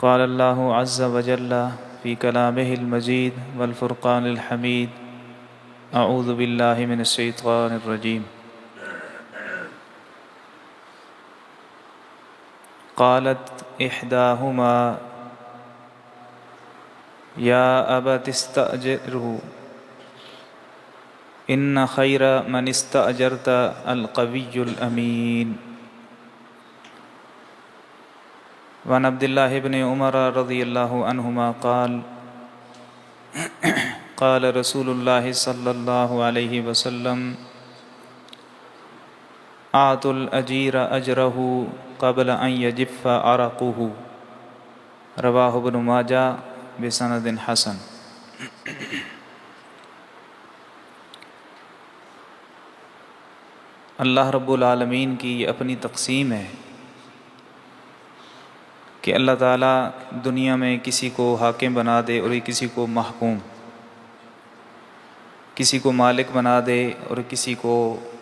قال اللہ عز وجل فی کلامہ المجید والفرقان الحمید اعوذ باللہ من الشیطان الرجیم قالت احداہما یا ابت استأجرہ ان خیر من استأجرت القوی الامین۔ وعن عبد اللہ بن عمر رضی اللہ عنہما قال قال رسول اللہ صلی اللہ علیہ وسلم اعطوا الاجیر اجرہ قبل ان یجف عرقہ، رواہ ابن ماجہ بسند حسن۔ اللہ رب العالمین کی یہ اپنی تقسیم ہے کہ اللہ تعالیٰ دنیا میں کسی کو حاکم بنا دے اور کسی کو محکوم، کسی کو مالک بنا دے اور کسی کو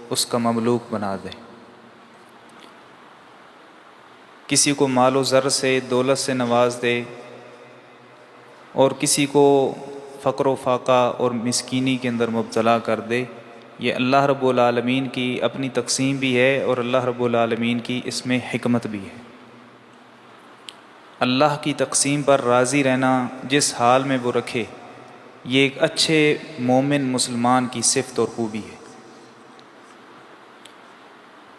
اس کا مملوک بنا دے، کسی کو مال و زر سے دولت سے نواز دے اور کسی کو فقر و فاقہ اور مسکینی کے اندر مبتلا کر دے۔ یہ اللہ رب العالمین کی اپنی تقسیم بھی ہے اور اللہ رب العالمین کی اس میں حکمت بھی ہے۔ اللہ کی تقسیم پر راضی رہنا جس حال میں وہ رکھے، یہ ایک اچھے مومن مسلمان کی صفت اور خوبی ہے۔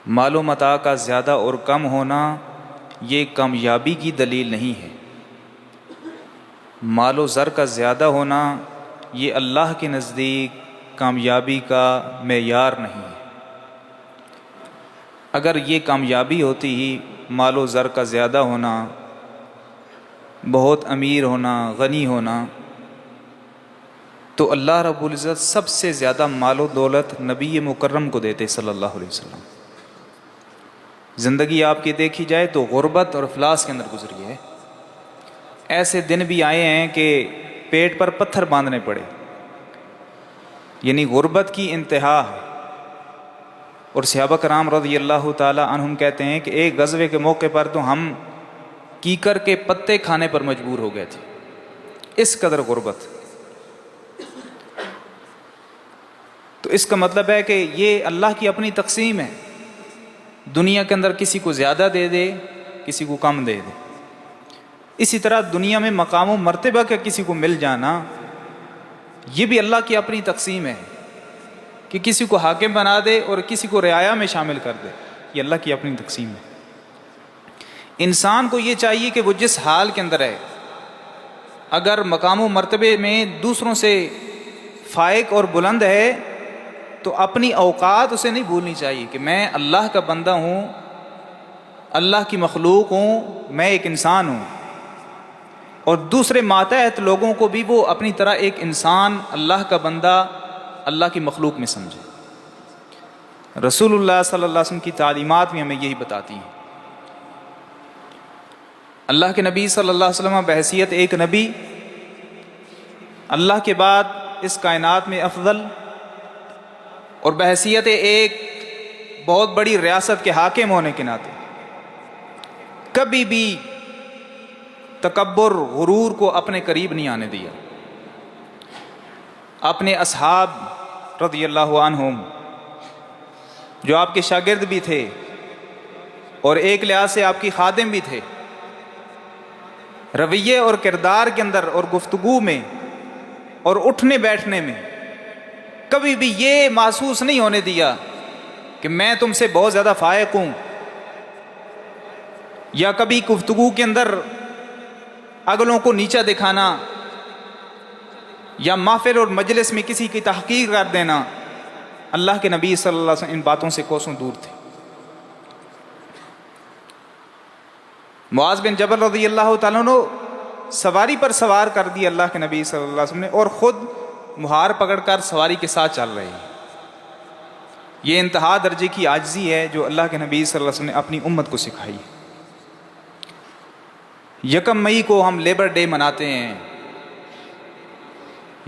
مال و متاع کا زیادہ اور کم ہونا یہ کامیابی کی دلیل نہیں ہے۔ مال و زر کا زیادہ ہونا یہ اللہ کے نزدیک کامیابی کا معیار نہیں ہے۔ اگر یہ کامیابی ہوتی ہی مال و زر کا زیادہ ہونا، بہت امیر ہونا، غنی ہونا، تو اللہ رب العزت سب سے زیادہ مال و دولت نبی مکرم کو دیتے صلی اللہ علیہ وسلم۔ زندگی آپ کی دیکھی جائے تو غربت اور افلاس کے اندر گزری ہے۔ ایسے دن بھی آئے ہیں کہ پیٹ پر پتھر باندھنے پڑے، یعنی غربت کی انتہا ہے۔ اور صحابہ کرام رضی اللہ تعالی عنہم کہتے ہیں کہ ایک غزوے کے موقع پر تو ہم کیکر کے پتے کھانے پر مجبور ہو گئے تھے، اس قدر غربت۔ تو اس کا مطلب ہے کہ یہ اللہ کی اپنی تقسیم ہے، دنیا کے اندر کسی کو زیادہ دے دے، کسی کو کم دے دے۔ اسی طرح دنیا میں مقام و مرتبہ کا کسی کو مل جانا، یہ بھی اللہ کی اپنی تقسیم ہے کہ کسی کو حاکم بنا دے اور کسی کو رعایا میں شامل کر دے، یہ اللہ کی اپنی تقسیم ہے۔ انسان کو یہ چاہیے کہ وہ جس حال کے اندر ہے، اگر مقام و مرتبے میں دوسروں سے فائق اور بلند ہے تو اپنی اوقات اسے نہیں بھولنی چاہیے کہ میں اللہ کا بندہ ہوں، اللہ کی مخلوق ہوں، میں ایک انسان ہوں، اور دوسرے ماتحت لوگوں کو بھی وہ اپنی طرح ایک انسان، اللہ کا بندہ، اللہ کی مخلوق میں سمجھے۔ رسول اللہ صلی اللہ علیہ وسلم کی تعلیمات بھی ہمیں یہی بتاتی ہیں۔ اللہ کے نبی صلی اللہ علیہ وسلم بحیثیت ایک نبی، اللہ کے بعد اس کائنات میں افضل، اور بحیثیت ایک بہت بڑی ریاست کے حاکم ہونے کے ناطے کبھی بھی تکبر، غرور کو اپنے قریب نہیں آنے دیا۔ اپنے اصحاب رضی اللہ عنہم جو آپ کے شاگرد بھی تھے اور ایک لحاظ سے آپ کی خادم بھی تھے، رویے اور کردار کے اندر اور گفتگو میں اور اٹھنے بیٹھنے میں کبھی بھی یہ محسوس نہیں ہونے دیا کہ میں تم سے بہت زیادہ فائق ہوں، یا کبھی گفتگو کے اندر اگلوں کو نیچا دکھانا یا محفل اور مجلس میں کسی کی تحقیر کر دینا۔ اللہ کے نبی صلی اللہ علیہ وسلم ان باتوں سے کوسوں دور تھے۔ معاذ بن جبل رضی اللہ تعالیٰ عنہ سواری پر سوار کر دی اللہ کے نبی صلی اللہ علیہ وسلم نے، اور خود مہار پکڑ کر سواری کے ساتھ چل رہے ہیں۔ یہ انتہا درجے کی عاجزی ہے جو اللہ کے نبی صلی اللہ علیہ وسلم نے اپنی امت کو سکھائی۔ یکم مئی کو ہم لیبر ڈے مناتے ہیں،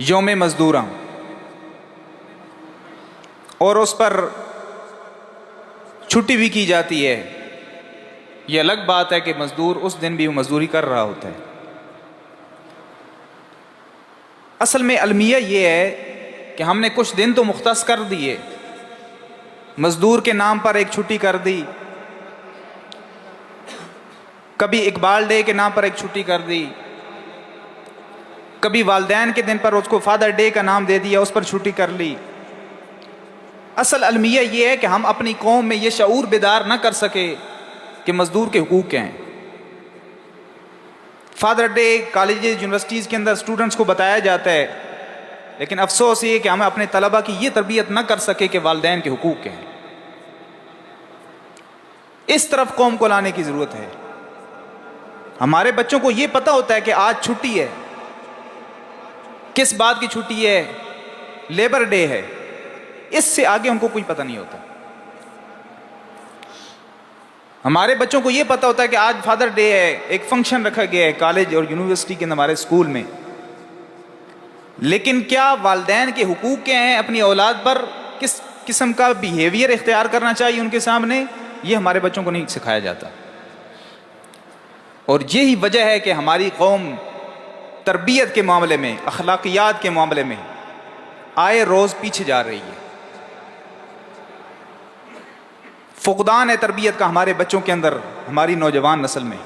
یوم مزدوراں، اور اس پر چھٹی بھی کی جاتی ہے، یہ الگ بات ہے کہ مزدور اس دن بھی وہ مزدوری کر رہا ہوتا ہے۔ اصل میں المیہ یہ ہے کہ ہم نے کچھ دن تو مختص کر دیے، مزدور کے نام پر ایک چھٹی کر دی، کبھی اقبال ڈے کے نام پر ایک چھٹی کر دی، کبھی والدین کے دن پر اس کو فادر ڈے کا نام دے دیا، اس پر چھٹی کر لی۔ اصل المیہ یہ ہے کہ ہم اپنی قوم میں یہ شعور بیدار نہ کر سکے کہ مزدور کے حقوق کیا ہیں۔ فادر ڈے کالجز یونیورسٹیز کے اندر اسٹوڈنٹس کو بتایا جاتا ہے، لیکن افسوس یہ کہ ہم اپنے طلبہ کی یہ تربیت نہ کر سکے کہ والدین کے حقوق کیا ہیں۔ اس طرف قوم کو لانے کی ضرورت ہے۔ ہمارے بچوں کو یہ پتہ ہوتا ہے کہ آج چھٹی ہے، کس بات کی چھٹی ہے، لیبر ڈے ہے، اس سے آگے ان کو کوئی پتہ نہیں ہوتا۔ ہمارے بچوں کو یہ پتہ ہوتا ہے کہ آج فادر ڈے ہے، ایک فنکشن رکھا گیا ہے کالج اور یونیورسٹی کے اندر ہمارے اسکول میں، لیکن کیا والدین کے حقوق کیا ہیں اپنی اولاد پر، کس قسم کا بیہیویئر اختیار کرنا چاہیے ان کے سامنے، یہ ہمارے بچوں کو نہیں سکھایا جاتا۔ اور یہی وجہ ہے کہ ہماری قوم تربیت کے معاملے میں، اخلاقیات کے معاملے میں آئے روز پیچھے جا رہی ہے۔ فقدان ہے تربیت کا ہمارے بچوں کے اندر، ہماری نوجوان نسل میں۔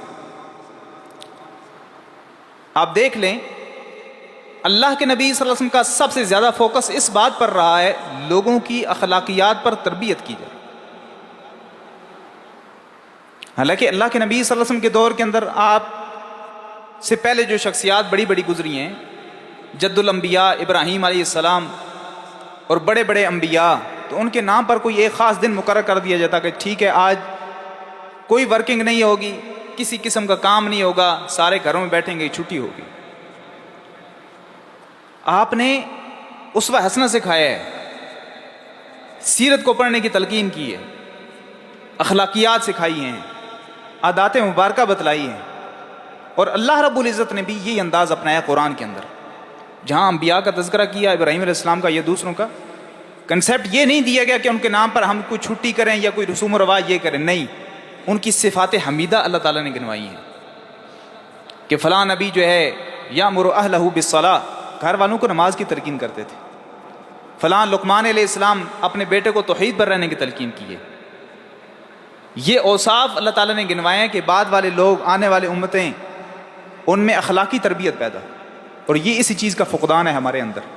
آپ دیکھ لیں اللہ کے نبی صلی اللہ علیہ وسلم کا سب سے زیادہ فوکس اس بات پر رہا ہے لوگوں کی اخلاقیات پر تربیت کی جائے۔ حالانکہ اللہ کے نبی صلی اللہ علیہ وسلم کے دور کے اندر آپ سے پہلے جو شخصیات بڑی بڑی گزری ہیں، جد الانبیاء ابراہیم علیہ السلام اور بڑے بڑے انبیاء، تو ان کے نام پر کوئی ایک خاص دن مقرر کر دیا جاتا کہ ٹھیک ہے آج کوئی ورکنگ نہیں ہوگی، کسی قسم کا کام نہیں ہوگا، سارے گھروں میں بیٹھیں گے، چھٹی ہوگی۔ آپ نے اسوہ حسنہ سکھایا ہے، سیرت کو پڑھنے کی تلقین کی ہے، اخلاقیات سکھائی ہیں، عادات مبارکہ بتلائی ہیں، اور اللہ رب العزت نے بھی یہی انداز اپنایا قرآن کے اندر، جہاں انبیاء کا تذکرہ کیا، ابراہیم علیہ السلام کا یا دوسروں کا۔ کنسیپٹ یہ نہیں دیا گیا کہ ان کے نام پر ہم کوئی چھٹی کریں یا کوئی رسوم و رواج یہ کریں، نہیں، ان کی صفات حمیدہ اللہ تعالیٰ نے گنوائی ہیں کہ فلاں نبی جو ہے یأمر اہلہ بالصلاۃ، گھر والوں کو نماز کی تلقین کرتے تھے، فلاں لقمان علیہ السلام اپنے بیٹے کو توحید پر رہنے کی تلقین کی ہے۔ یہ اوصاف اللہ تعالیٰ نے گنوائے ہیں کہ بعد والے لوگ، آنے والے امتیں، ان میں اخلاقی تربیت پیدا، اور یہ اسی چیز کا فقدان ہے ہمارے اندر۔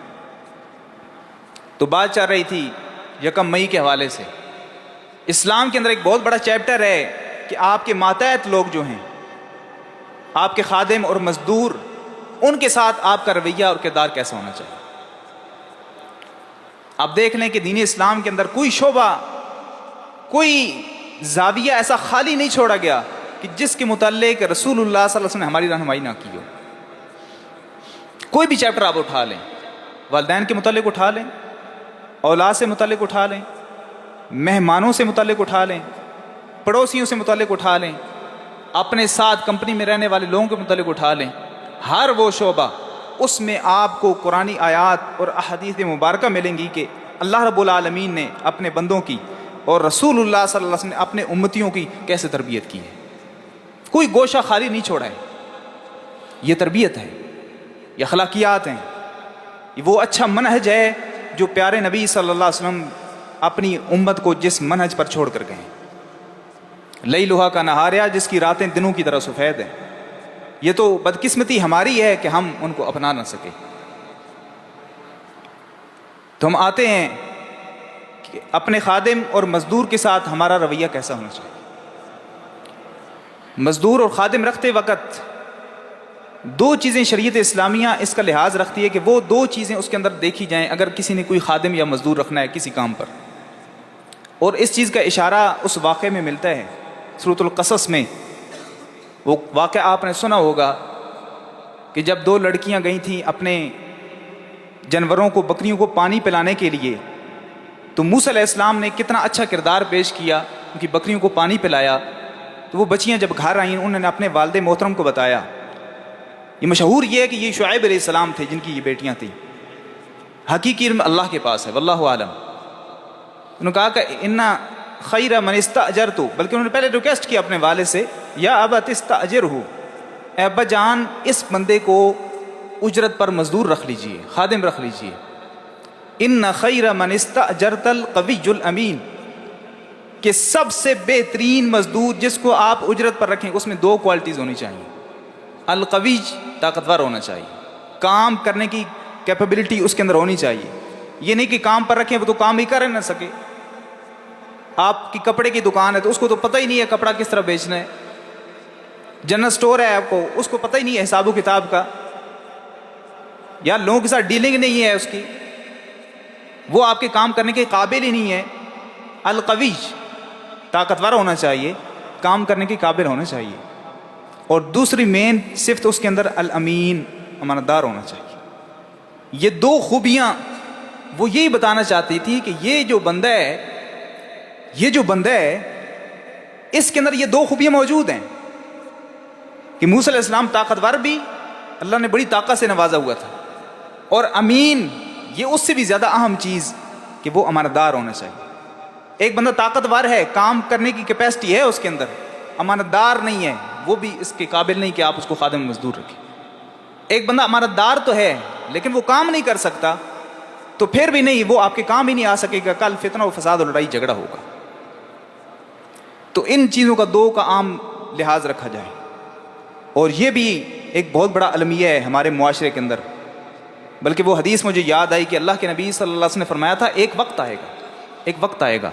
تو بات چل رہی تھی یکم مئی کے حوالے سے، اسلام کے اندر ایک بہت بڑا چیپٹر ہے کہ آپ کے ماتحت لوگ جو ہیں، آپ کے خادم اور مزدور، ان کے ساتھ آپ کا رویہ اور کردار کیسا ہونا چاہیے۔ آپ دیکھ لیں کہ دین اسلام کے اندر کوئی شعبہ، کوئی زاویہ ایسا خالی نہیں چھوڑا گیا کہ جس کے متعلق رسول اللہ صلی اللہ علیہ وسلم نے ہماری رہنمائی نہ کی ہو۔ کوئی بھی چیپٹر آپ اٹھا لیں، والدین کے متعلق اٹھا لیں، اولاد سے متعلق اٹھا لیں، مہمانوں سے متعلق اٹھا لیں، پڑوسیوں سے متعلق اٹھا لیں، اپنے ساتھ کمپنی میں رہنے والے لوگوں کے متعلق اٹھا لیں، ہر وہ شعبہ اس میں آپ کو قرآنی آیات اور احادیث مبارکہ ملیں گی کہ اللہ رب العالمین نے اپنے بندوں کی اور رسول اللہ صلی اللہ علیہ وسلم نے اپنے امتیوں کی کیسے تربیت کی ہے۔ کوئی گوشہ خالی نہیں چھوڑا ہے۔ یہ تربیت ہے، یہ اخلاقیات ہیں، یہ وہ اچھا منہج ہے جو پیارے نبی صلی اللہ علیہ وسلم اپنی امت کو جس منہج پر چھوڑ کر گئے۔ لیلھا کا نہاریا، جس کی راتیں دنوں کی طرح سفید ہیں۔ یہ تو بدقسمتی ہماری ہے کہ ہم ان کو اپنا نہ سکے۔ تو ہم آتے ہیں کہ اپنے خادم اور مزدور کے ساتھ ہمارا رویہ کیسا ہونا چاہیے۔ مزدور اور خادم رکھتے وقت دو چیزیں شریعت اسلامیہ اس کا لحاظ رکھتی ہے کہ وہ دو چیزیں اس کے اندر دیکھی جائیں اگر کسی نے کوئی خادم یا مزدور رکھنا ہے کسی کام پر۔ اور اس چیز کا اشارہ اس واقعے میں ملتا ہے سورۃ القصص میں۔ وہ واقعہ آپ نے سنا ہوگا کہ جب دو لڑکیاں گئی تھیں اپنے جانوروں کو، بکریوں کو پانی پلانے کے لیے، تو موسیٰ علیہ السلام نے کتنا اچھا کردار پیش کیا، ان کی بکریوں کو پانی پلایا۔ تو وہ بچیاں جب گھر آئیں انہوں نے اپنے والد محترم کو بتایا۔ یہ مشہور یہ ہے کہ یہ شعیب علیہ السلام تھے جن کی یہ بیٹیاں تھیں، حقیقی علم اللہ کے پاس ہے، واللہ عالم۔ انہوں نے کہا کہ خیر من استاجرت، بلکہ انہوں نے پہلے ریکویسٹ کیا اپنے والد سے، یا ابت استاجرہ، اے ابا جان اس بندے کو اجرت پر مزدور رکھ لیجئے، خادم رکھ لیجئے۔ ان خیر من استاجرت القوی الامین، کہ سب سے بہترین مزدور جس کو آپ اجرت پر رکھیں اس میں دو کوالٹیز ہونی چاہیے۔ القوی، طاقتور ہونا چاہیے، کام کرنے کی کیپیبلٹی اس کے اندر ہونی چاہیے۔ یہ نہیں کہ کام پر رکھیں وہ تو کام ہی کر نہ سکے۔ آپ کی کپڑے کی دکان ہے تو اس کو تو پتہ ہی نہیں ہے کپڑا کس طرح بیچنا ہے، جنرل سٹور ہے آپ کو، اس کو پتہ ہی نہیں ہے حساب و کتاب کا، یا لوگوں کے ساتھ ڈیلنگ نہیں ہے اس کی، وہ آپ کے کام کرنے کے قابل ہی نہیں ہے۔ القوی، طاقتور ہونا چاہیے، کام کرنے کے قابل ہونا چاہیے۔ اور دوسری مین صفت اس کے اندر الامین، امانتدار ہونا چاہیے۔ یہ دو خوبیاں وہ یہی بتانا چاہتی تھی کہ یہ جو بندہ ہے اس کے اندر یہ دو خوبیاں موجود ہیں، کہ موسیٰ علیہ السلام طاقتور بھی، اللہ نے بڑی طاقت سے نوازا ہوا تھا، اور امین، یہ اس سے بھی زیادہ اہم چیز کہ وہ امانتدار ہونا چاہیے۔ ایک بندہ طاقتور ہے، کام کرنے کی کیپیسٹی ہے اس کے اندر، امانتدار نہیں ہے، وہ بھی اس کے قابل نہیں کہ آپ اس کو خادم مزدور رکھیں۔ ایک بندہ امانتدار تو ہے لیکن وہ کام نہیں کر سکتا، تو پھر بھی نہیں، وہ آپ کے کام ہی نہیں آ سکے گا، کل فتنہ و فساد و لڑائی جھگڑا ہوگا۔ تو ان چیزوں کا دو کا عام لحاظ رکھا جائے، اور یہ بھی ایک بہت بڑا المیہ ہے ہمارے معاشرے کے اندر۔ بلکہ وہ حدیث مجھے یاد آئی کہ اللہ کے نبی صلی اللہ علیہ وسلم نے فرمایا تھا ایک وقت آئے گا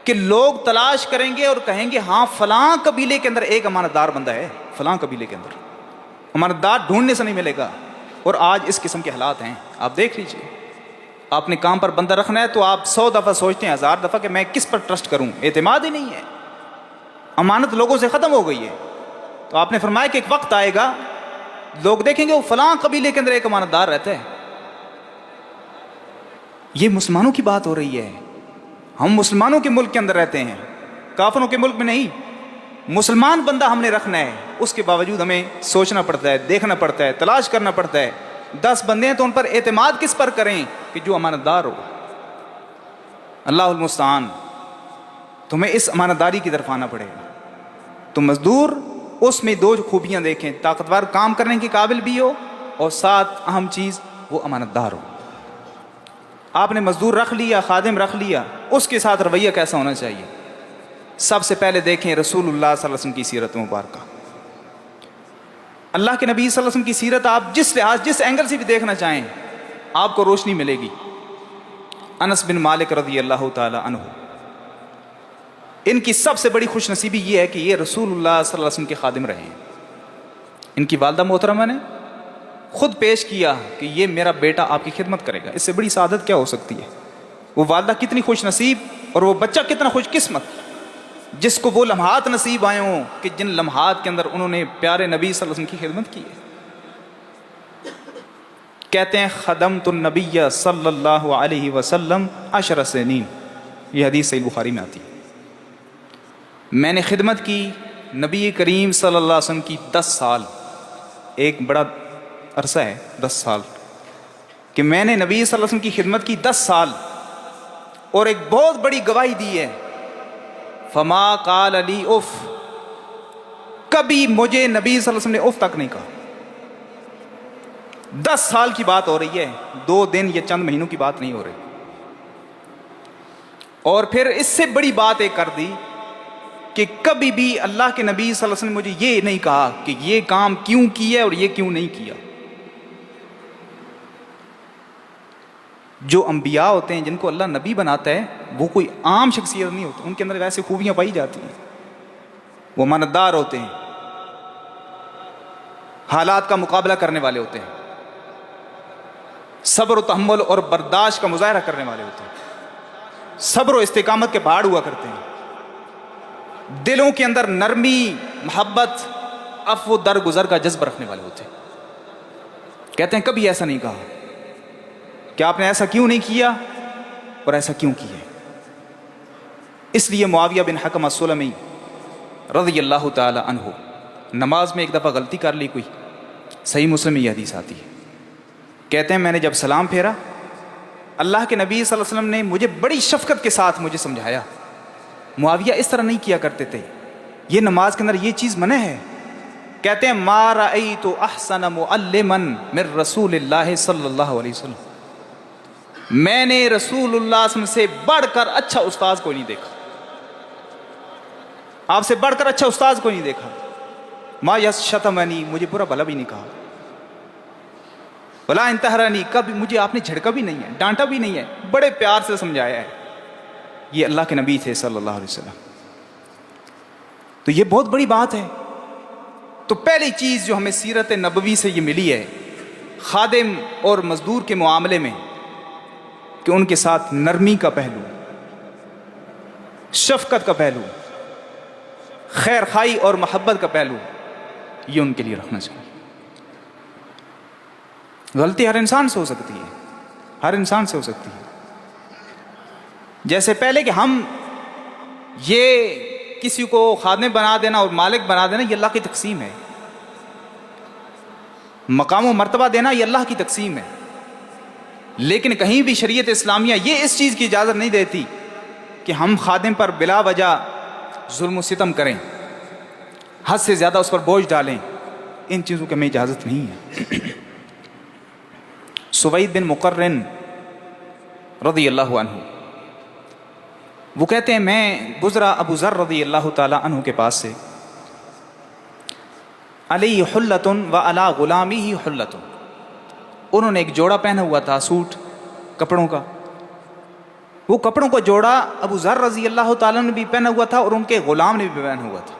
کہ لوگ تلاش کریں گے اور کہیں گے ہاں فلاں قبیلے کے اندر ایک امانتدار بندہ ہے، فلاں قبیلے کے اندر امانتدار ڈھونڈنے سے نہیں ملے گا۔ اور آج اس قسم کے حالات ہیں، آپ دیکھ لیجئے۔ آپ نے کام پر بندہ رکھنا ہے تو آپ 100 دفعہ سوچتے ہیں، 1000 دفعہ کہ میں کس پر ٹرسٹ کروں، اعتماد ہی نہیں ہے، امانت لوگوں سے ختم ہو گئی ہے۔ تو آپ نے فرمایا کہ ایک وقت آئے گا لوگ دیکھیں گے وہ فلاں قبیلے کے اندر ایک امانتدار رہتا ہے۔ یہ مسلمانوں کی بات ہو رہی ہے، ہم مسلمانوں کے ملک کے اندر رہتے ہیں، کافروں کے ملک میں نہیں۔ مسلمان بندہ ہم نے رکھنا ہے، اس کے باوجود ہمیں سوچنا پڑتا ہے، دیکھنا پڑتا ہے، تلاش کرنا پڑتا ہے۔ 10 بندے ہیں تو ان پر اعتماد کس پر کریں کہ جو امانتدار ہو۔ اللہ المستعان، تمہیں اس امانتداری کی طرف آنا پڑے گا۔ تو مزدور اس میں 2 خوبیاں دیکھیں، طاقتور کام کرنے کے قابل بھی ہو، اور ساتھ اہم چیز وہ امانتدار ہو۔ آپ نے مزدور رکھ لیا، خادم رکھ لیا، اس کے ساتھ رویہ کیسا ہونا چاہیے؟ سب سے پہلے دیکھیں رسول اللہ صلی اللہ علیہ وسلم کی سیرت مبارکہ۔ اللہ کے نبی صلی اللہ علیہ وسلم کی سیرت آپ جس لحاظ جس اینگل سے بھی دیکھنا چاہیں آپ کو روشنی ملے گی۔ انس بن مالک رضی اللہ تعالی عنہ، ان کی سب سے بڑی خوش نصیبی یہ ہے کہ یہ رسول اللہ صلی اللہ علیہ وسلم کے خادم رہے ہیں۔ ان کی والدہ محترمہ نے خود پیش کیا کہ یہ میرا بیٹا آپ کی خدمت کرے گا، اس سے بڑی سعادت کیا ہو سکتی ہے؟ وہ والدہ کتنی خوش نصیب اور وہ بچہ کتنا خوش قسمت جس کو وہ لمحات نصیب آئے ہوں کہ جن لمحات کے اندر انہوں نے پیارے نبی صلی اللہ علیہ وسلم کی خدمت کی ہے۔ کہتے ہیں خدمت النبی صلی اللہ علیہ وسلم 10 سنین، یہ حدیث صحیح بخاری میں آتی ہے۔ میں نے خدمت کی نبی کریم صلی اللہ علیہ وسلم کی 10 سال، ایک بڑا عرصہ ہے 10 سال، کہ میں نے نبی صلی اللہ علیہ وسلم کی خدمت کی 10 سال، اور ایک بہت بڑی گواہی دی ہے، فما قال علی اف، کبھی مجھے نبی صلی اللہ علیہ وسلم نے اف تک نہیں کہا۔ 10 سال کی بات ہو رہی ہے، 2 دن یا چند مہینوں کی بات نہیں ہو رہی۔ اور پھر اس سے بڑی بات ایک کر دی کہ کبھی بھی اللہ کے نبی صلی اللہ علیہ وسلم نے مجھے یہ نہیں کہا کہ یہ کام کیوں کیا اور یہ کیوں نہیں کیا۔ جو انبیاء ہوتے ہیں جن کو اللہ نبی بناتا ہے وہ کوئی عام شخصیت نہیں ہوتی، ان کے اندر ویسے خوبیاں پائی جاتی ہیں۔ وہ امانتدار ہوتے ہیں، حالات کا مقابلہ کرنے والے ہوتے ہیں، صبر و تحمل اور برداشت کا مظاہرہ کرنے والے ہوتے ہیں، صبر و استقامت کے پہاڑ ہوا کرتے ہیں، دلوں کے اندر نرمی، محبت، عفو درگزر کا جذبہ رکھنے والے ہوتے ہیں۔ کہتے ہیں کبھی ایسا نہیں کہا کہ آپ نے ایسا کیوں نہیں کیا اور ایسا کیوں کیا۔ اس لیے معاویہ بن حکم السلمی رضی اللہ تعالی عنہ نماز میں ایک دفعہ غلطی کر لی کوئی، صحیح مسلم میں یہ حدیث آتی ہے، کہتے ہیں میں نے جب سلام پھیرا اللہ کے نبی صلی اللہ علیہ وسلم نے مجھے بڑی شفقت کے ساتھ مجھے سمجھایا معاویہ اس طرح نہیں کیا کرتے تھے. یہ نماز کے اندر یہ چیز منع ہے. کہتے ہیں ما رأیت احسن معلما من رسول اللہ صلی اللہ علیہ وسلم, میں نے رسول اللہ صلی اللہ علیہ وسلم سے بڑھ کر اچھا استاذ کو نہیں دیکھا, آپ سے بڑھ کر اچھا استاذ کو نہیں دیکھا. ما یشتمنی, مجھے برا بھلا بھی نہیں کہا, ولا انتہرنی, کبھی مجھے آپ نے جھڑکا بھی نہیں ہے, ڈانٹا بھی نہیں ہے, بڑے پیار سے سمجھایا ہے. یہ اللہ کے نبی تھے صلی اللہ علیہ وسلم. تو یہ بہت بڑی بات ہے. تو پہلی چیز جو ہمیں سیرت نبوی سے یہ ملی ہے خادم اور مزدور کے معاملے میں, کہ ان کے ساتھ نرمی کا پہلو, شفقت کا پہلو, خیر خائی اور محبت کا پہلو, یہ ان کے لیے رکھنا چاہیے. غلطی ہر انسان سے ہو سکتی ہے, ہر انسان سے ہو سکتی ہے. جیسے پہلے کہ ہم یہ کسی کو خادم بنا دینا اور مالک بنا دینا یہ اللہ کی تقسیم ہے. مقام و مرتبہ دینا یہ اللہ کی تقسیم ہے. لیکن کہیں بھی شریعت اسلامیہ یہ اس چیز کی اجازت نہیں دیتی کہ ہم خادم پر بلا وجہ ظلم و ستم کریں, حد سے زیادہ اس پر بوجھ ڈالیں. ان چیزوں کی ہمیں اجازت نہیں ہے. سوید بن مقرن رضی اللہ عنہ, وہ کہتے ہیں میں گزرا ابو ذر رضی اللہ تعالی عنہ کے پاس سے, علی حلۃ و علی غلامی حلۃ, انہوں نے ایک جوڑا پہنا ہوا تھا سوٹ کپڑوں کا. وہ کپڑوں کا جوڑا ابو ذر رضی اللہ تعالیٰ نے بھی پہنا ہوا تھا اور ان کے غلام نے بھی پہنا ہوا تھا.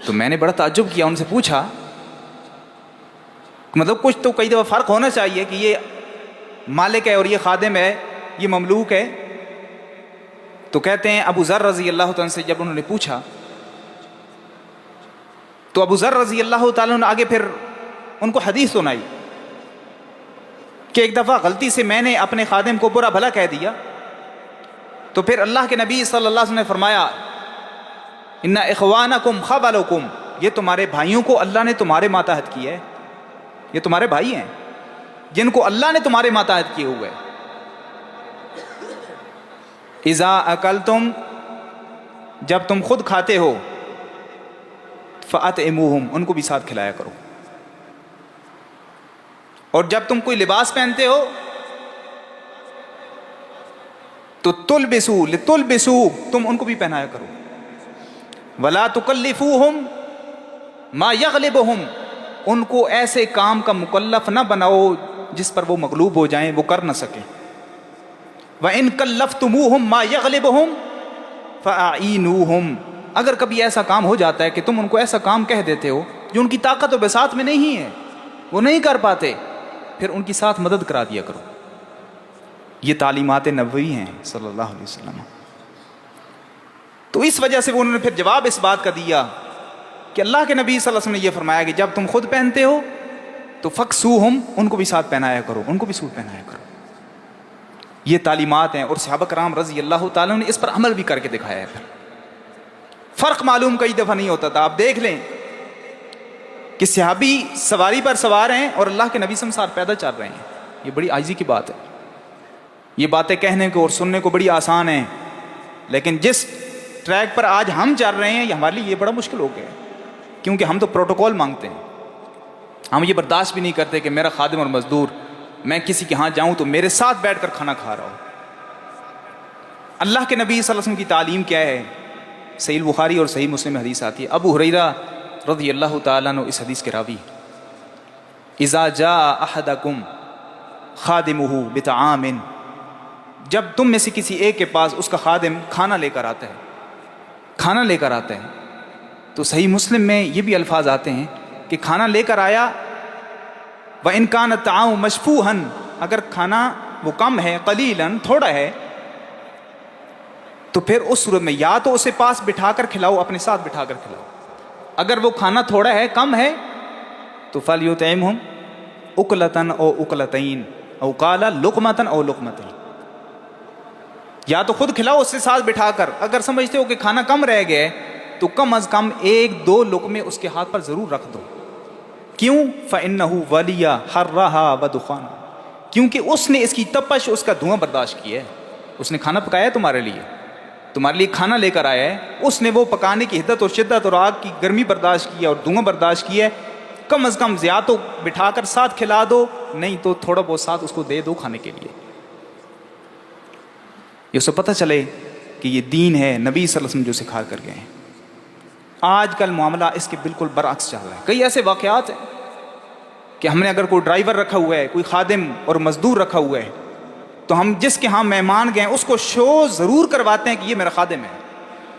تو میں نے بڑا تعجب کیا, ان سے پوچھا مطلب کچھ تو کئی دفعہ فرق ہونا چاہیے کہ یہ مالک ہے اور یہ خادم ہے, یہ مملوک ہے. تو کہتے ہیں ابو ذر رضی اللہ تعالیٰ سے جب انہوں نے پوچھا تو ابو ذر رضی اللہ تعالیٰ نے آگے پھر ان کو حدیث سنائی کہ ایک دفعہ غلطی سے میں نے اپنے خادم کو برا بھلا کہہ دیا, تو پھر اللہ کے نبی صلی اللہ علیہ وسلم نے فرمایا ان اخوانکم خبلکم, یہ تمہارے بھائیوں کو اللہ نے تمہارے ماتحت کیا ہے. یہ تمہارے بھائی ہیں جن کو اللہ نے تمہارے ماتحت کیے ہوئے. اذا اکلتم, جب تم خود کھاتے ہو, فاطعموہم, ان کو بھی ساتھ کھلایا کرو. اور جب تم کوئی لباس پہنتے ہو تو تلبسو لتلبسو, تم ان کو بھی پہنایا کرو. ولا تکلفوہم ما یغلبہم, ان کو ایسے کام کا مکلف نہ بناؤ جس پر وہ مغلوب ہو جائیں, وہ کر نہ سکیں. وَإِن كَلَّفْتُمُوهُمْ مَا يَغْلِبُهُمْ فَأَعِينُوهُمْ, اگر کبھی ایسا کام ہو جاتا ہے کہ تم ان کو ایسا کام کہہ دیتے ہو جو ان کی طاقت و بساط میں نہیں ہے, وہ نہیں کر پاتے, پھر ان کی ساتھ مدد کرا دیا کرو. یہ تعلیمات نبوی ہیں صلی اللہ علیہ وسلم. تو اس وجہ سے انہوں نے پھر جواب اس بات کا دیا کہ اللہ کے نبی صلی اللہ علیہ وسلم نے یہ فرمایا کہ جب تم خود پہنتے ہو تو فَكْسُوهُمْ, ان کو بھی ساتھ پہنایا کرو, ان کو بھی سوٹ پہنایا کرو. یہ تعلیمات ہیں اور صحابہ کرام رضی اللہ تعالیٰ نے اس پر عمل بھی کر کے دکھایا ہے. پھر فرق معلوم کئی دفعہ نہیں ہوتا تھا. آپ دیکھ لیں کہ صحابی سواری پر سوار ہیں اور اللہ کے نبی سمسار پیدل چل رہے ہیں. یہ بڑی عاجزی کی بات ہے. یہ باتیں کہنے کو اور سننے کو بڑی آسان ہیں, لیکن جس ٹریک پر آج ہم چل رہے ہیں یہ ہمارے لیے یہ بڑا مشکل ہو گیا, کیونکہ ہم تو پروٹوکول مانگتے ہیں. ہم یہ برداشت بھی نہیں کرتے کہ میرا خادم اور مزدور میں کسی کے ہاں جاؤں تو میرے ساتھ بیٹھ کر کھانا کھا رہا ہوں. اللہ کے نبی صلی اللہ علیہ وسلم کی تعلیم کیا ہے؟ صحیح بخاری اور صحیح مسلم میں حدیث آتی ہے. ابو ہریرہ رضی اللہ تعالیٰ عنہ اس حدیث کے راوی, اذا جاء احدکم خادمہ بطعام, جب تم میں سے کسی ایک کے پاس اس کا خادم کھانا لے کر آتا ہے, کھانا لے کر آتا ہے, تو صحیح مسلم میں یہ بھی الفاظ آتے ہیں کہ کھانا لے کر آیا, وَإِنْ كَانَ الطَّعَامُ مَشْفُوحًا, اگر کھانا وہ کم ہے, قلیلاً تھوڑا ہے, تو پھر اس صورت میں یا تو اسے پاس بٹھا کر کھلاؤ, اپنے ساتھ بٹھا کر کھلاؤ. اگر وہ کھانا تھوڑا ہے, کم ہے, تو فَلْيُطْعِمْهُمْ أُكْلَةً أَوْ أُكْلَتَيْنِ أَوْ قَالَ لُقْمَةً أَوْ لُقْمَتَيْنِ, یا تو خود کھلاؤ اس سے ساتھ بٹھا کر. اگر سمجھتے ہو کہ کھانا کم رہ گیا تو کم از کم 1-2 لقمے اس کے ہاتھ پر ضرور رکھ دو. کیوں؟ فَإِنَّهُ وَلِيَ حَرَّهَا وَدُخَانَهَا, کیونکہ اس نے اس کی تپش, اس کا دھواں برداشت کیا ہے. اس نے کھانا پکایا تمہارے لیے, تمہارے لیے کھانا لے کر آیا ہے، اس نے وہ پکانے کی حدت اور شدت اور آگ کی گرمی برداشت کی ہے اور دھواں برداشت کی ہے، کم از کم زیادہ تو بٹھا کر ساتھ کھلا دو، نہیں تو تھوڑا بہت ساتھ اس کو دے دو کھانے کے لیے. یہ اسے پتہ چلے کہ یہ دین ہے نبی صلی اللہ علیہ وسلم جو سکھا کر گئے ہیں. آج کل معاملہ اس کے بالکل برعکس چل رہا ہے. کئی ایسے واقعات ہیں کہ ہم نے اگر کوئی ڈرائیور رکھا ہوا ہے، کوئی خادم اور مزدور رکھا ہوا ہے، تو ہم جس کے ہاں مہمان گئے اس کو شو ضرور کرواتے ہیں کہ یہ میرا خادم ہے.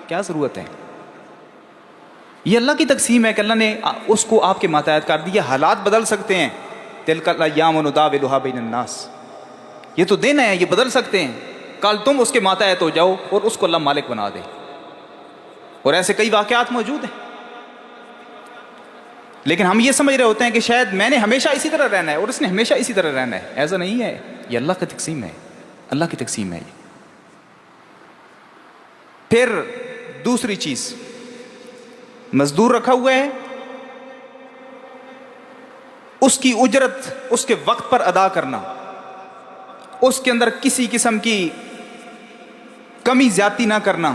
کیا ضرورت ہے؟ یہ اللہ کی تقسیم ہے کہ اللہ نے اس کو آپ کے ماتحت کر دیا. حالات بدل سکتے ہیں. تلک الایام نداولها بین الناس، یہ تو دن ہے، یہ بدل سکتے ہیں. کل تم اس کے ماتحت ہو جاؤ اور اس کو اللہ مالک بنا دے. اور ایسے کئی واقعات موجود ہیں. لیکن ہم یہ سمجھ رہے ہوتے ہیں کہ شاید میں نے ہمیشہ اسی طرح رہنا ہے اور اس نے ہمیشہ اسی طرح رہنا ہے. ایسا نہیں ہے، یہ اللہ کی تقسیم ہے، اللہ کی تقسیم ہے. پھر دوسری چیز، مزدور رکھا ہوا ہے، اس کی اجرت اس کے وقت پر ادا کرنا، اس کے اندر کسی قسم کی کمی زیادتی نہ کرنا،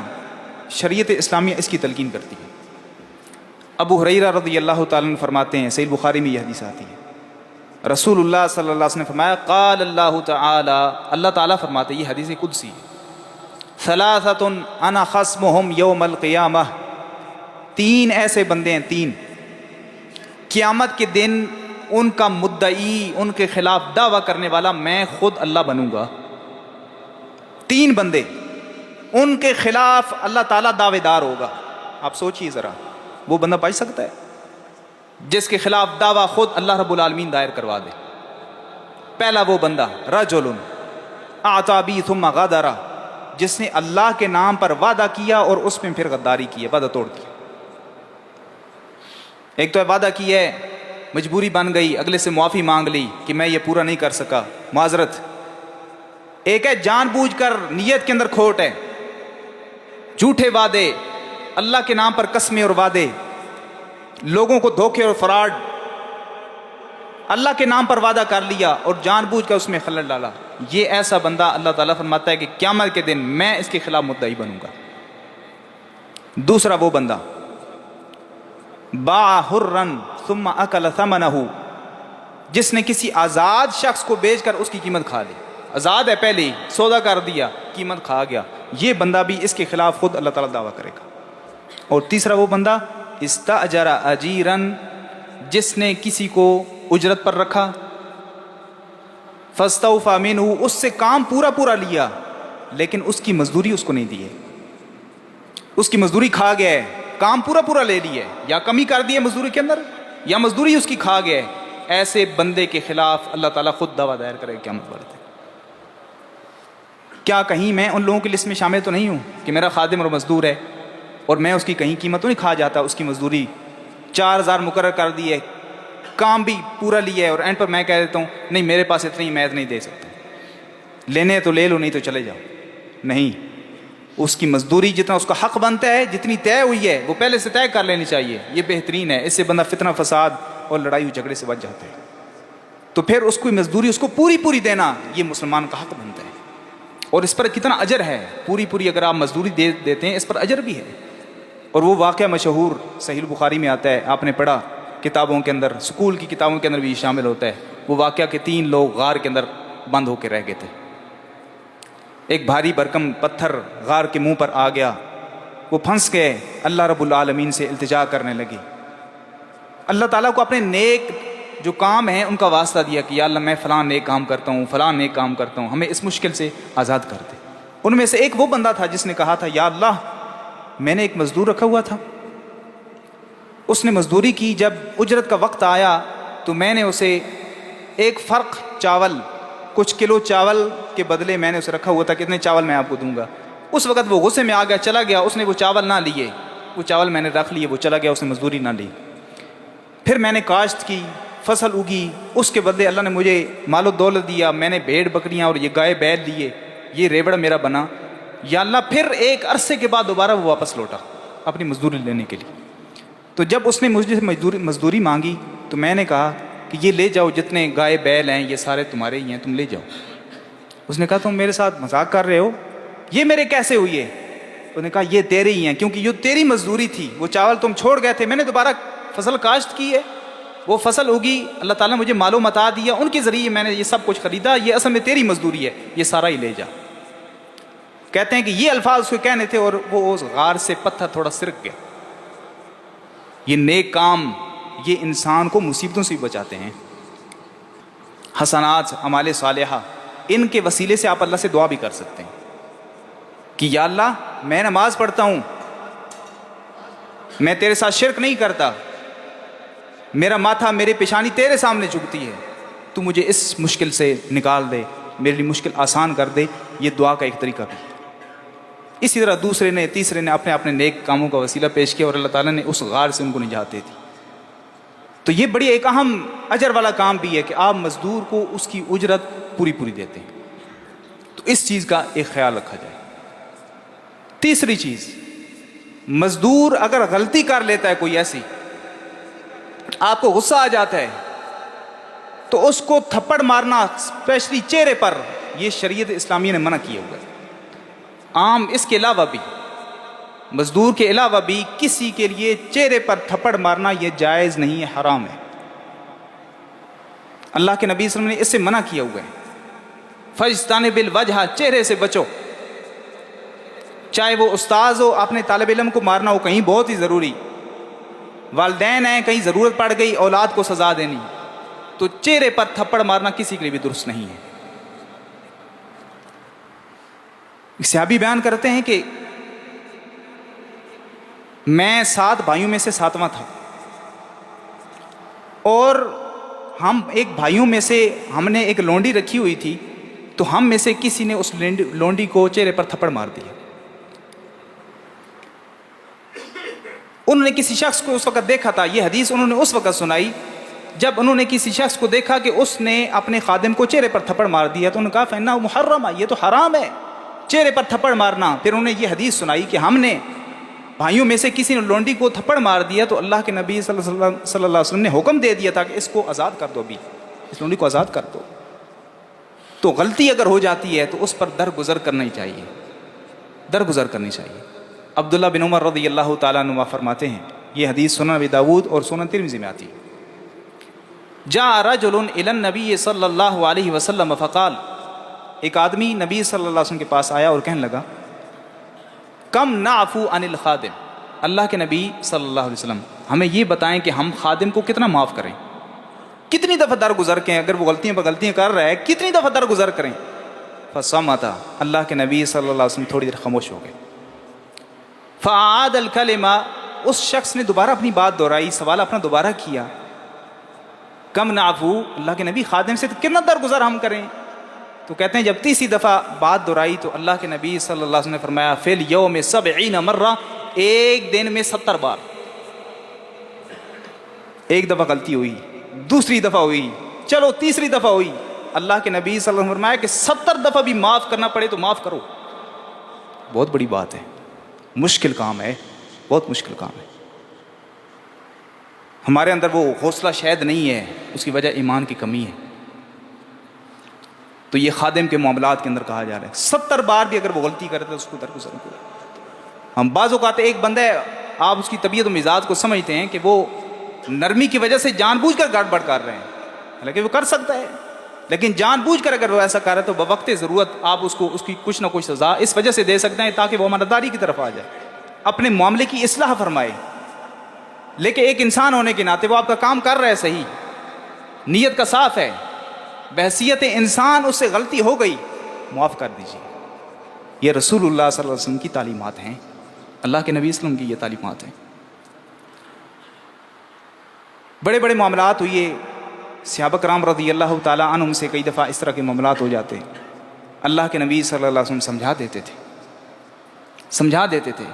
شریعت اسلامیہ اس کی تلقین کرتی ہے. ابو ہریرہ رضی اللہ تعالیٰ عنہ فرماتے ہیں، صحیح بخاری میں یہ حدیث آتی ہے، رسول اللہ صلی اللہ علیہ وسلم نے فرمایا، قال اللہ تعالی، اللہ تعالیٰ فرماتے ہیں، یہ حدیث قدسی ہے، ثلاثۃ انا خصمہم یوم القیامہ، تین ایسے بندے ہیں، تین قیامت کے دن ان کا مدعی، ان کے خلاف دعویٰ کرنے والا میں خود اللہ بنوں گا. تین بندے، ان کے خلاف اللہ تعالیٰ دعوے دار ہوگا. آپ سوچئے ذرا، وہ بندہ بچ سکتا ہے جس کے خلاف دعویٰ خود اللہ رب العالمین دائر کروا دے؟ پہلا وہ بندہ، رجل اعطی بی ثم غدر، جس نے اللہ کے نام پر وعدہ کیا اور اس میں پھر غداری کی ہے، وعدہ توڑ دیا. ایک تو ہے وعدہ کی ہے، مجبوری بن گئی، اگلے سے معافی مانگ لی کہ میں یہ پورا نہیں کر سکا، معذرت. ایک ہے جان بوجھ کر نیت کے اندر کھوٹ ہے، جھوٹے وعدے، اللہ کے نام پر قسمیں اور وعدے، لوگوں کو دھوکے اور فراڈ، اللہ کے نام پر وعدہ کر لیا اور جان بوجھ کر اس میں خلل ڈالا. یہ ایسا بندہ اللہ تعالیٰ فرماتا ہے کہ قیامت کے دن میں اس کے خلاف مدعی بنوں گا. دوسرا وہ بندہ، باع حرا ثم اکل ثمنہ، جس نے کسی آزاد شخص کو بیچ کر اس کی قیمت کھا لی. آزاد ہے، پہلے ہی سودا کر دیا، قیمت کھا گیا. یہ بندہ بھی اس کے خلاف خود اللہ تعالیٰ دعویٰ کرے گا. اور تیسرا وہ بندہ، استاجر اجیرا، جس نے کسی کو اجرت پر رکھا، فاستوفى منہ، اس سے کام پورا لیا لیکن اس کی مزدوری اس کو نہیں دی ہے. اس کی مزدوری کھا گیا ہے، کام پورا لے لی ہے، یا کمی کر دی ہے مزدوری کے اندر، یا مزدوری اس کی کھا گیا ہے. ایسے بندے کے خلاف اللہ تعالیٰ خود دعویٰ دائر کرے گا قیامت والے دن. کیا کہیں میں ان لوگوں کی لسٹ میں شامل تو نہیں ہوں کہ میرا خادم اور مزدور ہے اور میں اس کی کہیں قیمت تو نہیں کھا جاتا؟ اس کی مزدوری 4000 مقرر کر دی ہے، کام بھی پورا لیا ہے، اور اینڈ پر میں کہہ دیتا ہوں نہیں میرے پاس اتنی میں نہیں دے سکتا، لینے تو لے لو نہیں تو چلے جاؤ. نہیں، اس کی مزدوری جتنا اس کا حق بنتا ہے، جتنی طے ہوئی ہے وہ پہلے سے طے کر لینی چاہیے. یہ بہترین ہے، اس سے بندہ فتنہ فساد اور لڑائی جھگڑے سے بچ جاتا ہے. تو پھر اس کو مزدوری اس کو پوری دینا، یہ مسلمان کا حق بنتا ہے. اور اس پر کتنا اجر ہے، پوری اگر آپ مزدوری دیتے ہیں اس پر اجر بھی ہے. اور وہ واقعہ مشہور صحیح بخاری میں آتا ہے، آپ نے پڑھا کتابوں کے اندر، سکول کی کتابوں کے اندر بھی شامل ہوتا ہے. وہ واقعہ کہ 3 لوگ غار کے اندر بند ہو کے رہ گئے تھے. ایک بھاری بھرکم پتھر غار کے منہ پر آ گیا، وہ پھنس گئے، اللہ رب العالمین سے التجا کرنے لگے. اللہ تعالیٰ کو اپنے نیک جو کام ہیں ان کا واسطہ دیا کہ یا اللہ میں فلاں نیک کام کرتا ہوں، فلاں نیک کام کرتا ہوں، ہمیں اس مشکل سے آزاد کر دے. ان میں سے ایک وہ بندہ تھا جس نے کہا تھا یا اللہ میں نے ایک مزدور رکھا ہوا تھا، اس نے مزدوری کی، جب اجرت کا وقت آیا تو میں نے اسے ایک فرق چاول، کچھ کلو چاول کے بدلے میں نے اسے رکھا ہوا تھا کہ اتنے چاول میں آپ کو دوں گا. اس وقت وہ غصے میں آ گیا، چلا گیا، اس نے وہ چاول نہ لیے، وہ چاول میں نے رکھ لیے، وہ چلا گیا، اس نے مزدوری نہ لی. پھر میں نے کاشت کی، فصل اگی، اس کے بدلے اللہ نے مجھے مال و دولت دیا، میں نے بھیڑ بکریاں اور یہ گائے بیل لیے، یہ ریوڑ میرا بنا. یا اللہ پھر ایک عرصے کے بعد دوبارہ وہ واپس لوٹا اپنی مزدوری لینے کے لیے. تو جب اس نے مجھے مزدوری مانگی تو میں نے کہا کہ یہ لے جاؤ، جتنے گائے بیل ہیں یہ سارے تمہارے ہی ہیں، تم لے جاؤ. اس نے کہا تم میرے ساتھ مذاق کر رہے ہو، یہ میرے کیسے ہوئی ہے؟ انہوں نے کہا یہ تیرے ہی ہیں، کیونکہ یہ تیری مزدوری تھی، وہ چاول تم چھوڑ گئے تھے، میں نے دوبارہ فصل کاشت کی ہے، وہ فصل ہوگی، اللہ تعالیٰ نے مجھے مال و متاع دیا، ان کے ذریعے میں نے یہ سب کچھ خریدا، یہ اصل میں تیری مزدوری ہے، یہ سارا ہی لے جا۔ کہتے ہیں کہ یہ الفاظ اس کو کہنے تھے اور وہ اس غار سے پتھر تھوڑا سرک گیا۔ یہ نیک کام یہ انسان کو مصیبتوں سے بھی بچاتے ہیں۔ حسنات، اعمال صالحہ، ان کے وسیلے سے آپ اللہ سے دعا بھی کر سکتے ہیں کہ یا اللہ میں نماز پڑھتا ہوں، میں تیرے ساتھ شرک نہیں کرتا، میرا ماتھا میری پیشانی تیرے سامنے جھکتی ہے، تو مجھے اس مشکل سے نکال دے، میرے لیے مشکل آسان کر دے۔ یہ دعا کا ایک طریقہ بھی۔ اسی طرح دوسرے نے تیسرے نے اپنے نیک کاموں کا وسیلہ پیش کیا اور اللہ تعالیٰ نے اس غار سے ان کو نجات دے دی۔ تو یہ بڑی ایک اہم اجر والا کام بھی ہے کہ آپ مزدور کو اس کی اجرت پوری دیتے ہیں، تو اس چیز کا ایک خیال رکھا جائے۔ تیسری چیز، مزدور اگر غلطی کر لیتا ہے کوئی ایسی، آپ کو غصہ آ جاتا ہے، تو اس کو تھپڑ مارنا اسپیشلی چہرے پر، یہ شریعت اسلامیہ نے منع کیا ہوا ہے۔ عام اس کے علاوہ بھی، مزدور کے علاوہ بھی کسی کے لیے چہرے پر تھپڑ مارنا یہ جائز نہیں ہے، حرام ہے۔ اللہ کے نبی صلی اللہ علیہ وسلم نے اس سے منع کیا ہوا ہے۔ فاجتنب الوجہ، چہرے سے بچو، چاہے وہ استاذ ہو، اپنے طالب علم کو مارنا ہو کہیں بہت ہی ضروری، والدین ہیں کہیں ضرورت پڑ گئی اولاد کو سزا دینی، تو چہرے پر تھپڑ مارنا کسی کے لیے بھی درست نہیں ہے۔ صحابی بیان کرتے ہیں کہ میں 7 بھائیوں میں سے 7واں تھا، اور ہم ایک بھائیوں میں سے ہم نے ایک لونڈی رکھی ہوئی تھی، تو ہم میں سے کسی نے اس لونڈی کو چہرے پر تھپڑ مار دیا۔ انہوں نے کسی شخص کو اس وقت دیکھا تھا، یہ حدیث انہوں نے اس وقت سنائی جب انہوں نے کسی شخص کو دیکھا کہ اس نے اپنے خادم کو چہرے پر تھپڑ مار دیا، تو انہوں نے کہا فإنہ محرم، یہ تو حرام ہے چہرے پر تھپڑ مارنا۔ پھر انہوں نے یہ حدیث سنائی کہ ہم نے بھائیوں میں سے کسی نے لونڈی کو تھپڑ مار دیا، تو اللہ کے نبی صلی اللہ علیہ وسلم نے حکم دے دیا تھا کہ اس کو آزاد کر دو، ابھی اس لونڈی کو آزاد کر دو۔ تو غلطی اگر ہو جاتی ہے تو اس پر درگزر کرنا ہی چاہیے، درگزر کرنی چاہیے۔ عبداللہ بن عمر رضی اللہ تعالیٰ عنہ فرماتے ہیں، یہ حدیث سنن ابی داؤد اور سنن ترمذی میں آتی ہے، جاء رجل الی النبی صلی اللہ علیہ وسلم فقال، ایک آدمی نبی صلی اللہ علیہ وسلم کے پاس آیا اور کہنے لگا، کم نعفو عن الخادم، اللہ کے نبی صلی اللہ علیہ وسلم ہمیں یہ بتائیں کہ ہم خادم کو کتنا معاف کریں، کتنی دفعہ درگزر کریں، اگر وہ غلطیاں پر غلطیاں کر رہا ہے کتنی دفعہ درگزر کریں۔ فصمت، اللہ کے نبی صلی اللہ علیہ وسلم تھوڑی دیر خاموش ہو گئے۔ فاعاد الکلمہ، اس شخص نے دوبارہ اپنی بات دہرائی، سوال اپنا دوبارہ کیا، کم نعفو، اللہ کے نبی خادم سے کتنا درگزر ہم کریں؟ تو کہتے ہیں جب تیسری دفعہ بات دہرائی تو اللہ کے نبی صلی اللہ علیہ وسلم نے فرمایا، فی الیوم 70 مرہ، ایک دن میں 70 بار۔ ایک دفعہ غلطی ہوئی، دوسری دفعہ ہوئی، چلو تیسری دفعہ ہوئی، اللہ کے نبی صلی اللہ علیہ وسلم نے فرمایا کہ 70 دفعہ بھی معاف کرنا پڑے تو معاف کرو۔ بہت بڑی بات ہے، مشکل کام ہے، بہت مشکل کام ہے۔ ہمارے اندر وہ حوصلہ شاید نہیں ہے، اس کی وجہ ایمان کی کمی ہے۔ تو یہ خادم کے معاملات کے اندر کہا جا رہا ہے 70 بار بھی اگر وہ غلطی کرے تو اس کو درگزر کرو۔ ہم بعض اوقات ایک بندہ ہے، آپ اس کی طبیعت و مزاج کو سمجھتے ہیں کہ وہ نرمی کی وجہ سے جان بوجھ کر گڑبڑ کر رہے ہیں، حالانکہ وہ کر سکتا ہے، لیکن جان بوجھ کر اگر وہ ایسا کر رہا ہے تو بوقت ضرورت آپ اس کو اس کی کچھ نہ کچھ سزا اس وجہ سے دے سکتے ہیں تاکہ وہ امانتداری کی طرف آ جائے، اپنے معاملے کی اصلاح فرمائے۔ لیکن ایک انسان ہونے کے ناطے وہ آپ کا کام کر رہا ہے صحیح، نیت کا صاف ہے، بحیثیت انسان اس سے غلطی ہو گئی، معاف کر دیجیے۔ یہ رسول اللہ صلی اللہ علیہ وسلم کی تعلیمات ہیں، اللہ کے نبی صلی اللہ علیہ وسلم کی یہ تعلیمات ہیں۔ بڑے بڑے معاملات ہوئے، صحابہ کرام رضی اللہ تعالیٰ عنہم سے کئی دفعہ اس طرح کے معاملات ہو جاتے، اللہ کے نبی صلی اللہ علیہ وسلم سمجھا دیتے تھے۔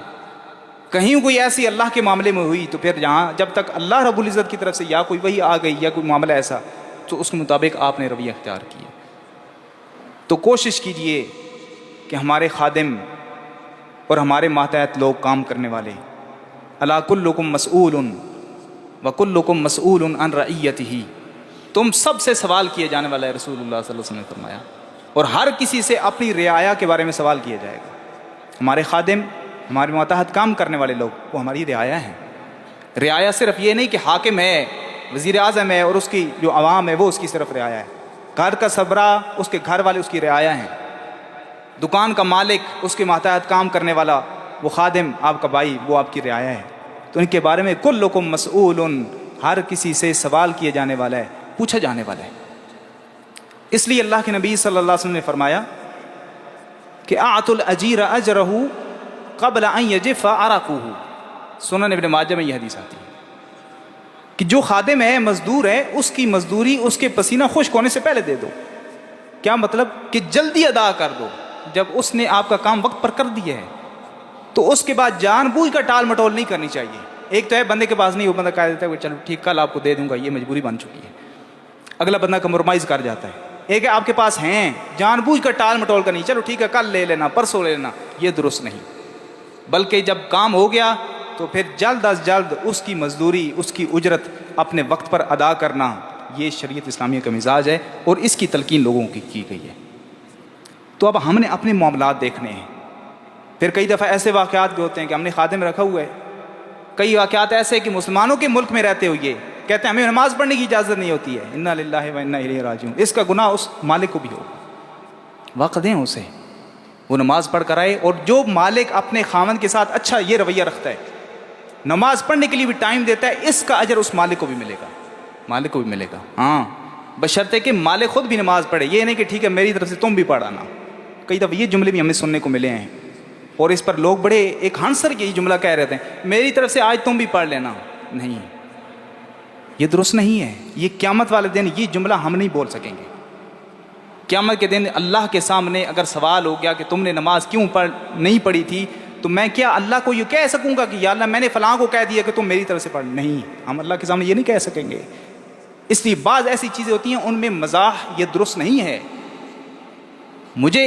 کہیں کوئی ایسی اللہ کے معاملے میں ہوئی تو پھر جب تک اللہ رب العزت کی طرف سے یا کوئی وحی آ گئی یا کوئی معاملہ ایسا تو اس کے مطابق آپ نے رویہ اختیار کیا۔ تو کوشش کیجئے کہ ہمارے خادم اور ہمارے ماتحت لوگ کام کرنے والے، الا کلکم مسئول وکلکم مسئول عن رعیتہ، تم سب سے سوال کیے جانے والا ہے، رسول اللہ صلی اللہ علیہ وسلم نے فرمایا، اور ہر کسی سے اپنی رعایا کے بارے میں سوال کیا جائے گا۔ ہمارے خادم ہمارے ماتحت کام کرنے والے لوگ وہ ہماری رعایا ہیں. رعایا صرف یہ نہیں کہ حاکم ہے، وزیر اعظم ہے اور اس کی جو عوام ہے وہ اس کی صرف رعایا ہے. گھر کا سربراہ، اس کے گھر والے اس کی رعایا ہیں. دکان کا مالک، اس کے ماتحت کام کرنے والا وہ خادم، آپ کا بھائی، وہ آپ کی رعایا ہے. تو ان کے بارے میں کلکم مسئول، ہر کسی سے سوال کیے جانے والا ہے، پوچھا جانے والا ہے. اس لیے اللہ کے نبی صلی اللہ علیہ وسلم نے فرمایا کہ اعطوا الاجیر اجرہ قبل ان یجف عرقہ. سنن ابن ماجہ میں یہ حدیث آتی ہے کہ جو خادم ہے، مزدور ہے، اس کی مزدوری اس کے پسینہ خشک ہونے سے پہلے دے دو. کیا مطلب؟ کہ جلدی ادا کر دو. جب اس نے آپ کا کام وقت پر کر دیا ہے تو اس کے بعد جان بوجھ کر ٹال مٹول نہیں کرنی چاہیے. ایک تو ہے بندے کے پاس نہیں، وہ بندہ کہہ دیتا ہے چلو ٹھیک کل آپ کو دے دوں گا، یہ مجبوری بن چکی ہے. اگلا بندہ کمپرومائز کر جاتا ہے. ایک ہے آپ کے پاس ہیں، جان بوجھ کر ٹال مٹول کرنی، چلو ٹھیک ہے کل لے لینا، پرسوں لے لینا. یہ درست نہیں. بلکہ جب کام ہو گیا تو پھر جلد از جلد اس کی مزدوری، اس کی اجرت اپنے وقت پر ادا کرنا، یہ شریعت اسلامیہ کا مزاج ہے اور اس کی تلقین لوگوں کی گئی ہے. تو اب ہم نے اپنے معاملات دیکھنے ہیں. پھر کئی دفعہ ایسے واقعات بھی ہوتے ہیں کہ ہم نے خادم رکھا ہوا ہے. کئی واقعات ایسے کہ مسلمانوں کے ملک میں رہتے ہوئے کہتے ہیں ہمیں نماز پڑھنے کی اجازت نہیں ہوتی ہے. انا للہ و انا الیہ راجعون. اس کا گناہ اس مالک کو بھی ہو. وقت دیں اسے، وہ نماز پڑھ کر آئے. اور جو مالک اپنے خاوند کے ساتھ اچھا یہ رویہ رکھتا ہے، نماز پڑھنے کے لیے بھی ٹائم دیتا ہے، اس کا اجر اس مالک کو بھی ملے گا. مالک کو بھی ملے گا، ہاں، بشرطے کہ مالک خود بھی نماز پڑھے. یہ نہیں کہ ٹھیک ہے میری طرف سے تم بھی پڑھانا. کئی دفعہ یہ جملے بھی ہمیں سننے کو ملے ہیں اور اس پر لوگ بڑے ایک ہنسر کے یہ جملہ کہہ رہے ہیں، میری طرف سے آج تم بھی پڑھ لینا. نہیں، یہ درست نہیں ہے. یہ قیامت والے دن یہ جملہ ہم نہیں بول سکیں گے. قیامت کے دن اللہ کے سامنے اگر سوال ہو گیا کہ تم نے نماز کیوں نہیں پڑھی تھی، تو میں کیا اللہ کو یہ کہہ سکوں گا کہ یا اللہ میں نے فلاں کو کہہ دیا کہ تم میری طرف سے پڑھ؟ نہیں، ہم اللہ کے سامنے یہ نہیں کہہ سکیں گے. اس لیے بعض ایسی چیزیں ہوتی ہیں ان میں مزاح یہ درست نہیں ہے.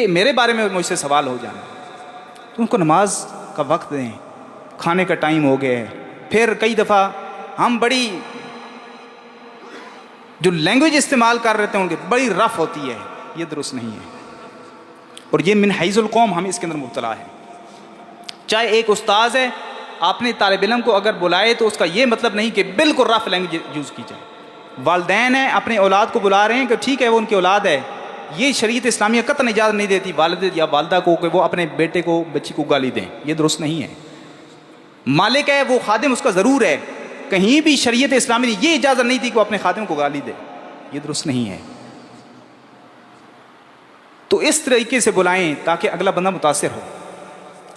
میرے بارے میں مجھ سے سوال ہو جانا تو ان کو نماز کا وقت دیں. کھانے کا ٹائم ہو گیا ہے. پھر کئی دفعہ ہم بڑی جو لینگویج استعمال کر رہے ہیں ان کی بڑی رف ہوتی ہے، یہ درست نہیں ہے. اور یہ من حیز القوم ہم اس کے اندر مبتلا ہے. چاہے ایک استاذ ہے، آپ نے طالب علم کو اگر بلائے تو اس کا یہ مطلب نہیں کہ بالکل رف لینگویج یوز کی جائے. والدین ہیں، اپنے اولاد کو بلا رہے ہیں کہ ٹھیک ہے وہ ان کی اولاد ہے، یہ شریعت اسلامیہ قطعاً اجازت نہیں دیتی والد یا والدہ کو کہ وہ اپنے بیٹے کو بچی کو گالی دیں. یہ درست نہیں ہے. مالک ہے وہ خادم اس کا ضرور ہے، کہیں بھی شریعت اسلامی نے یہ اجازت نہیں دی کہ وہ اپنے خادم کو گالی دے. یہ درست نہیں ہے. تو اس طریقے سے بلائیں تاکہ اگلا بندہ متاثر ہو.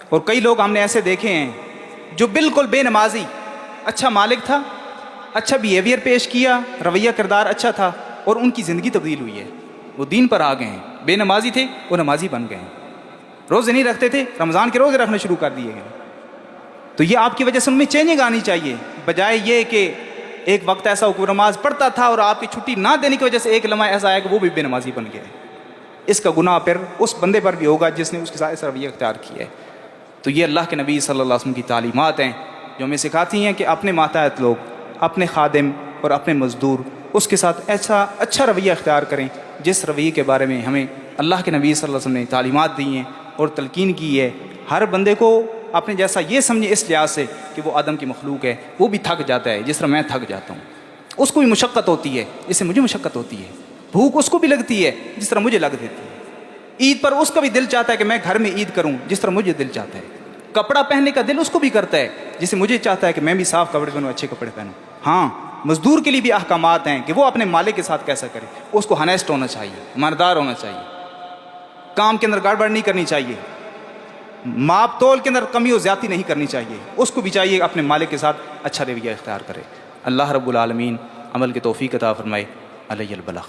اور کئی لوگ ہم نے ایسے دیکھے ہیں جو بالکل بے نمازی، اچھا مالک تھا، اچھا بیہیویئر پیش کیا، رویہ کردار اچھا تھا، اور ان کی زندگی تبدیل ہوئی ہے. وہ دین پر آ گئے ہیں. بے نمازی تھے وہ نمازی بن گئے ہیں. روزے نہیں رکھتے تھے، رمضان کے روزے رکھنے شروع کر دیے گئے. تو یہ آپ کی وجہ سے ان میں چینجنگ آنی چاہیے، بجائے یہ کہ ایک وقت ایسا ہو کہ وہ نماز پڑھتا تھا اور آپ کی چھٹی نہ دینے کی وجہ سے ایک لمحہ ایسا آیا کہ وہ بھی بے نمازی بن گیا. اس کا گناہ پھر اس بندے پر بھی ہوگا جس نے اس کے ساتھ ایسا رویہ اختیار کیا ہے. تو یہ اللہ کے نبی صلی اللہ علیہ وسلم کی تعلیمات ہیں جو ہمیں سکھاتی ہیں کہ اپنے ماتحت لوگ، اپنے خادم اور اپنے مزدور، اس کے ساتھ ایسا اچھا رویہ اختیار کریں جس رویے کے بارے میں ہمیں اللہ کے نبی صلی اللہ علیہ وسلم نے تعلیمات دی ہیں اور تلقین کی ہے. ہر بندے کو اپنے جیسا یہ سمجھے اس لحاظ سے کہ وہ آدم کی مخلوق ہے، وہ بھی تھک جاتا ہے جس طرح میں تھک جاتا ہوں. اس کو بھی مشقت ہوتی ہے جس سے مجھے مشقت ہوتی ہے. بھوک اس کو بھی لگتی ہے جس طرح مجھے لگ دیتی ہے. عید پر اس کا بھی دل چاہتا ہے کہ میں گھر میں عید کروں جس طرح مجھے دل چاہتا ہے. کپڑا پہننے کا دل اس کو بھی کرتا ہے جسے مجھے چاہتا ہے کہ میں بھی صاف کپڑے پہنوں، اچھے کپڑے پہنوں. ہاں، مزدور کے لیے بھی احکامات ہیں کہ وہ اپنے مالک کے ساتھ کیسا کرے. اس کو ہنیسٹ ہونا چاہیے، ایماندار ہونا چاہیے، کام کے اندر گڑبڑ نہیں کرنی چاہیے، ماپ تول کے اندر کمی و زیادتی نہیں کرنی چاہیے. اس کو بھی چاہیے اپنے مالک کے ساتھ اچھا رویہ اختیار کرے. اللہ رب العالمین عمل کی توفیق عطا فرمائے. علیہ البلاغ.